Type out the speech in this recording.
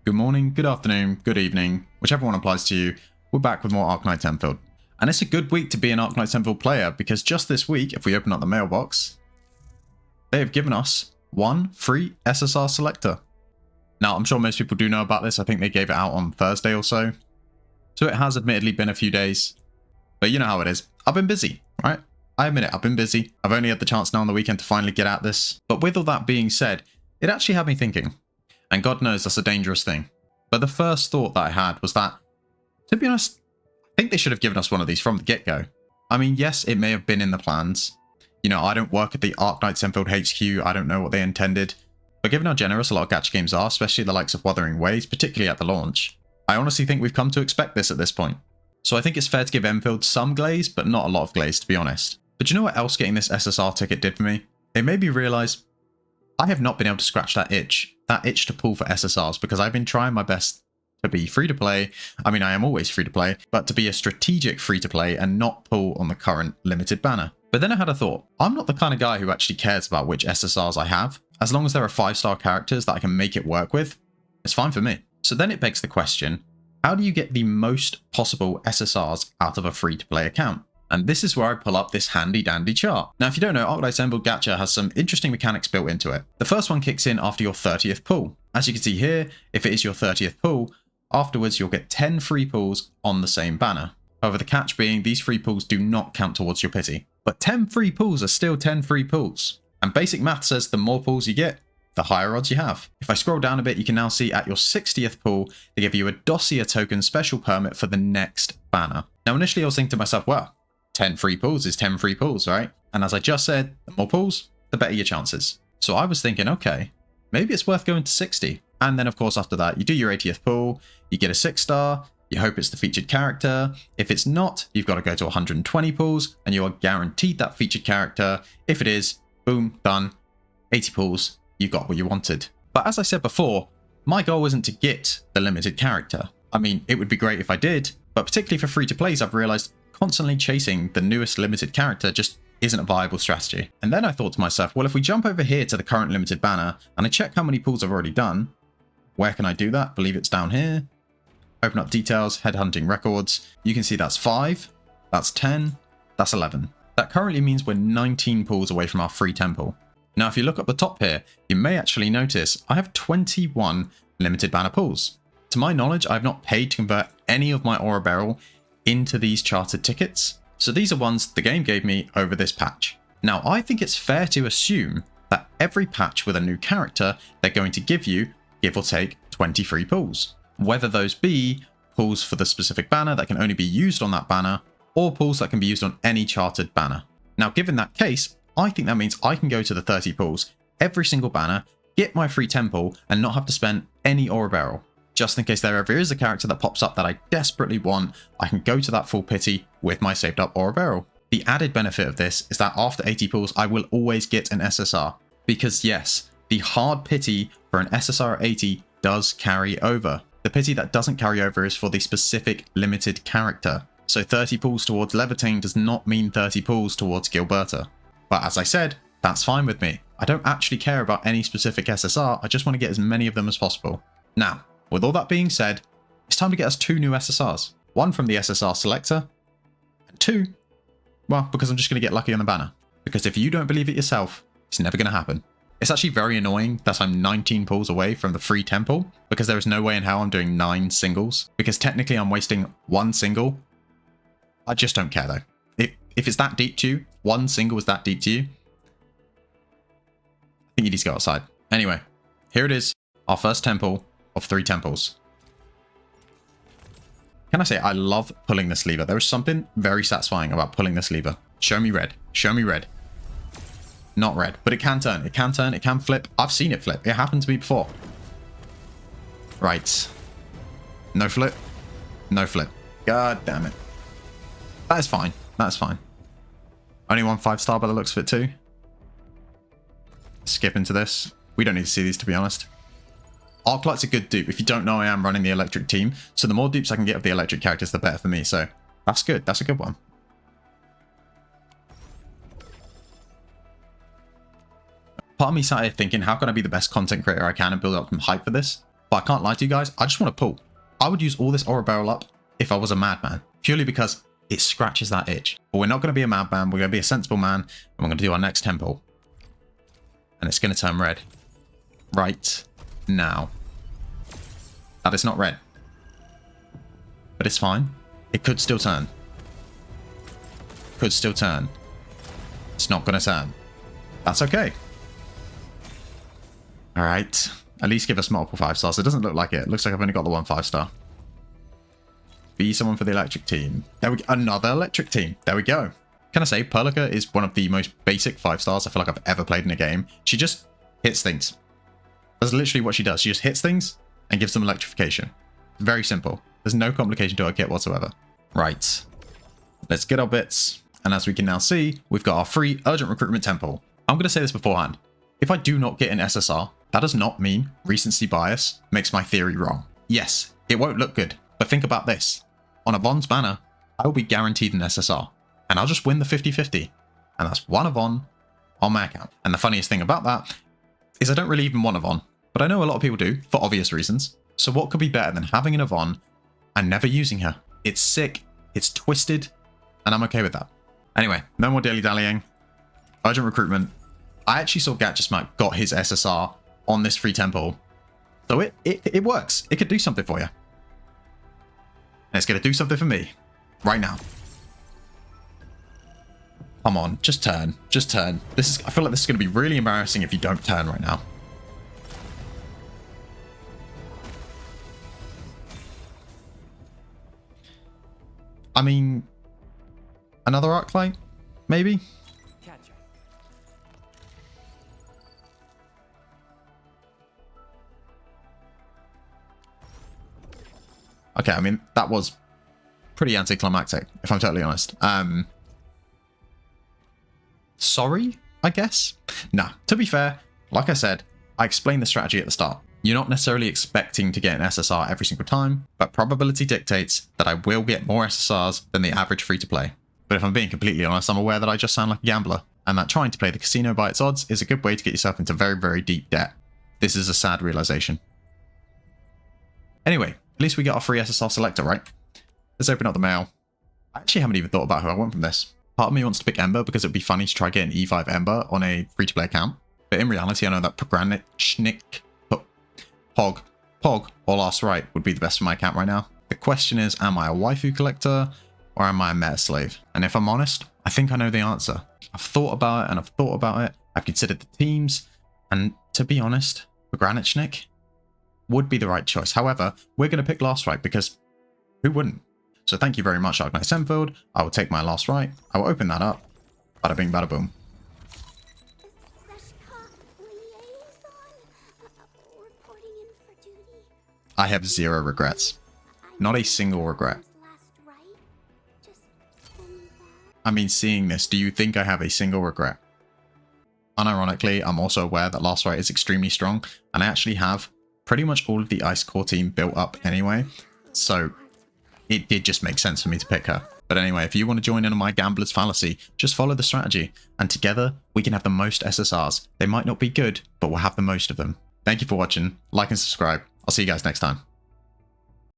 good morning, good afternoon, good evening, whichever one applies to you. We're back with more Arknights Endfield. And it's a good week to be an Arknights Endfield player because just this week, if we open up the mailbox, they have given us one free SSR selector. Now, I'm sure most people do know about this. I think they gave it out on Thursday or so. So it has admittedly been a few days, but you know how it is. I've been busy, right? I admit it, I've been busy. I've only had the chance now on the weekend to finally get at this. But with all that being said, it actually had me thinking. And God knows that's a dangerous thing. But the first thought that I had was that, to be honest, I think they should have given us one of these from the get-go. I mean, yes, it may have been in the plans. You know, I don't work at the Arknights Endfield HQ. I don't know what they intended. But given how generous a lot of gacha games are, especially the likes of Wuthering Waves, particularly at the launch, I honestly think we've come to expect this at this point. So I think it's fair to give Endfield some glaze, but not a lot of glaze, to be honest. But you know what else getting this SSR ticket did for me? It made me realise I have not been able to scratch that itch to pull for SSRs, because I've been trying my best to be free-to-play. I mean, I am always free-to-play, but to be a strategic free-to-play and not pull on the current limited banner. But then I had a thought. I'm not the kind of guy who actually cares about which SSRs I have. As long as there are 5-star characters that I can make it work with, it's fine for me. So then it begs the question, how do you get the most possible SSRs out of a free-to-play account? And this is where I pull up this handy dandy chart. Now, if you don't know, Arknights Endfield Gacha has some interesting mechanics built into it. The first one kicks in after your 30th pull. As you can see here, if it is your 30th pull, afterwards you'll get 10 free pulls on the same banner. However, the catch being these free pulls do not count towards your pity. But 10 free pulls are still 10 free pulls. And basic math says the more pulls you get, the higher odds you have. If I scroll down a bit, you can now see at your 60th pull, they give you a dossier token special permit for the next banner. Now, initially I was thinking to myself, well, 10 free pulls is 10 free pulls, right? And as I just said, the more pulls, the better your chances. So I was thinking, okay, maybe it's worth going to 60. And then of course, after that, you do your 80th pull, you get a 6-star, you hope it's the featured character. If it's not, you've got to go to 120 pulls and you are guaranteed that featured character. If it is, boom, done, 80 pulls, you got what you wanted. But as I said before, my goal wasn't to get the limited character. I mean, it would be great if I did, but particularly for free-to-plays, I've realized constantly chasing the newest limited character just isn't a viable strategy. And then I thought to myself, well, if we jump over here to the current limited banner and I check how many pulls I've already done, where can I do that? I believe it's down here. Open up details, headhunting records. You can see that's 5, that's 10, that's 11. That currently means we're 19 pulls away from our free 10 pull. Now, if you look up the top here, you may actually notice I have 21 limited banner pulls. To my knowledge, I've not paid to convert any of my Aura Barrel into these chartered tickets. So these are ones the game gave me over this patch. Now, I think it's fair to assume that every patch with a new character, they're going to give you, give or take, 20 free pulls. Whether those be pulls for the specific banner that can only be used on that banner, or pulls that can be used on any chartered banner. Now, given that case, I think that means I can go to the 30 pulls, every single banner, get my free 10 pull, and not have to spend any Aura Barrel. Just in case there ever is a character that pops up that I desperately want, I can go to that full pity with my saved up Aura Barrel. The added benefit of this is that after 80 pulls, I will always get an SSR. Because yes, the hard pity for an SSR at 80 does carry over. The pity that doesn't carry over is for the specific limited character. So 30 pulls towards Levitaine does not mean 30 pulls towards Gilberta. But as I said, that's fine with me. I don't actually care about any specific SSR, I just want to get as many of them as possible. Now, with all that being said, it's time to get us 2 new SSRs. One from the SSR selector, and 2, well, because I'm just going to get lucky on the banner. Because if you don't believe it yourself, it's never going to happen. It's actually very annoying that I'm 19 pulls away from the free 10 pull, because there is no way in hell I'm doing 9 singles, because technically I'm wasting 1 single. I just don't care though. If it's that deep to you, 1 single is that deep to you, I think you need to go outside. Anyway, here it is, our first 10 pull of 3 temples. Can I say I love pulling this lever? There is something very satisfying about pulling this lever. Show me red. Show me red. Not red, but it can turn. It can turn. It can flip. I've seen it flip. It happened to me before. Right. No flip. No flip. God damn it. That is fine. That's fine. Only one 5-star by the looks of it too. Skip into this. We don't need to see these, to be honest. Arklight's a good dupe. If you don't know, I am running the electric team, so the more dupes I can get of the electric characters, the better for me. So that's good. That's a good one. Part of me sat here thinking, how can I be the best content creator I can and build up some hype for this? But I can't lie to you guys, I just want to pull. I would use all this aura barrel up if I was a madman, purely because it scratches that itch. But we're not going to be a madman, we're going to be a sensible man, and we're going to do our next temple. And it's going to turn red. Right now. That is not red. But it's fine. It could still turn. Could still turn. It's not going to turn. That's okay. Alright. At least give us multiple 5 stars. It doesn't look like it. It looks like I've only got the one 5-star. Be someone for the electric team. There we go. Another electric team. There we go. Can I say, Perlica is one of the most basic 5 stars I feel like I've ever played in a game. She just hits things. That's literally what she does. She just hits things and gives them electrification. Very simple. There's no complication to her kit whatsoever. Right. Let's get our bits. And as we can now see, we've got our free urgent recruitment temple. I'm going to say this beforehand. If I do not get an SSR, that does not mean recency bias makes my theory wrong. Yes, it won't look good, but think about this. On Yvonne's banner, I will be guaranteed an SSR, and I'll just win the 50-50. And that's one Yvonne on my account. And the funniest thing about that is I don't really even want Yvonne, but I know a lot of people do, for obvious reasons. So what could be better than having an Yvonne and never using her? It's sick, it's twisted, and I'm okay with that. Anyway, no more dilly-dallying. Urgent recruitment. I actually saw Gacha Smack got his SSR on this free temple. So it works. It could do something for you. And it's going to do something for me. Right now. Come on, just turn. Just turn. I feel like this is going to be really embarrassing if you don't turn right now. I mean, another Arknight, maybe? Okay, I mean, that was pretty anticlimactic, if I'm totally honest. Sorry, I guess? Nah, to be fair, like I said, I explained the strategy at the start. You're not necessarily expecting to get an SSR every single time, but probability dictates that I will get more SSRs than the average free-to-play. But if I'm being completely honest, I'm aware that I just sound like a gambler, and that trying to play the casino by its odds is a good way to get yourself into very, very deep debt. This is a sad realization. Anyway, at least we get our free SSR selector, right? Let's open up the mail. I actually haven't even thought about who I want from this. Part of me wants to pick Ember because it'd be funny to try getting E5 Ember on a free-to-play account. But in reality, I know that Pog, or Last Right would be the best for my account right now. The question is, am I a waifu collector or am I a meta slave? And if I'm honest, I think I know the answer. I've thought about it and I've thought about it. I've considered the teams. And to be honest, Arknights would be the right choice. However, we're going to pick Last Right because who wouldn't? So thank you very much, Arknights Endfield. I will take my Last Right. I will open that up. Bada bing, bada boom. I have zero regrets. Not a single regret. I mean, seeing this, do you think I have a single regret? Unironically, I'm also aware that Last Right is extremely strong, and I actually have pretty much all of the Ice Core team built up anyway, so it did just make sense for me to pick her. But anyway, if you want to join in on my gambler's fallacy, just follow the strategy, and together we can have the most SSRs. They might not be good, but we'll have the most of them. Thank you for watching, like and subscribe. I'll see you guys next time.